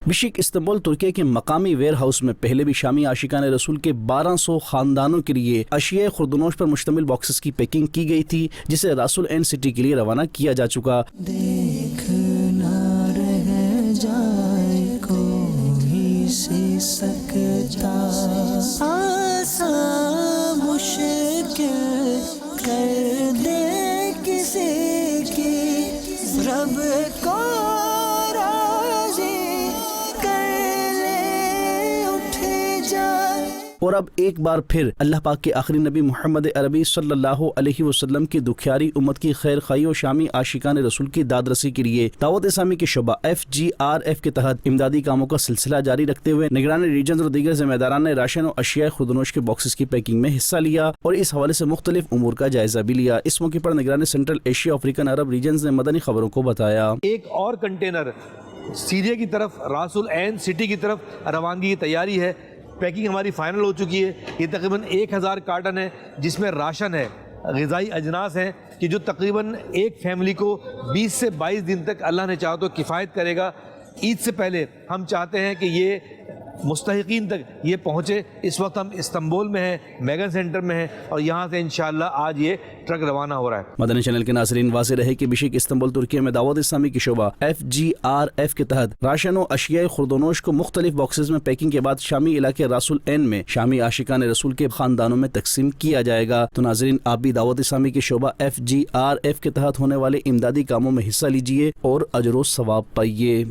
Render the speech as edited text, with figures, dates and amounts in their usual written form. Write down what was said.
بشک Istanbul ترکی کے مقامی where house میں پہلے بھی شامی عاشقان رسول کے 1200 خاندانوں کے لیے اشیاء خوردنوش پر مشتمل باکسز کی پیکنگ کی گئی تھی، جسے راس العین سٹی کے لیے روانہ کیا جا چکا۔ دیکھنا رہ جائے کوئی سی سکتا، آسان مشکل کر دے کسی کی، رب کو اور اب ایک بار پھر اللہ پاک کے آخری نبی محمد عربی صلی اللہ علیہ وسلم کی دکھیاری امت کی خیر خواہی و شامی عاشقان رسول کی داد رسی کے لیے دعوت اسلامی کے شعبہ FGRF کے تحت امدادی کاموں کا سلسلہ جاری رکھتے ہوئے نگران ریجنز اور دیگر ذمہ داران نے راشن و اشیاء خوردنوش کے باکسز کی پیکنگ میں حصہ لیا اور اس حوالے سے مختلف امور کا جائزہ بھی لیا۔ اس موقع پر نگران سینٹرل ایشیا افریقن عرب ریجنز نے مدنی خبروں کو بتایا، ایک اور کنٹینر سیریا کی طرف راس العین سٹی کی طرف روانگی کی تیاری ہے۔ پیکنگ ہماری فائنل ہو چکی ہے۔ یہ تقریباً 1000 کارٹن ہے، جس میں راشن ہے، غذائی اجناس ہیں کہ جو تقریباً ایک فیملی کو 20 سے 22 دن تک اللہ نے چاہا تو کفایت کرے گا۔ عید سے پہلے ہم چاہتے ہیں کہ یہ مستحقین تک یہ پہنچے۔ اس وقت ہم استنبول میں ہیں، میگن سینٹر میں ہیں، اور یہاں سے انشاءاللہ آج یہ ٹرک روانہ ہو رہا ہے۔ مدنی چینل کے ناظرین، واضح رہے کہ بشک استنبول ترکی میں دعوت اسلامی کی شعبہ FGRF کے تحت راشن و اشیاء خوردنوش کو مختلف باکسز میں پیکنگ کے بعد شامی علاقے راس العین میں شامی عاشقان رسول کے خاندانوں میں تقسیم کیا جائے گا۔ تو ناظرین، آپ بھی دعوت اسلامی کی شعبہ FGRF کے تحت ہونے والے امدادی کاموں میں حصہ لیجیے اور اجر و ثواب پائیے۔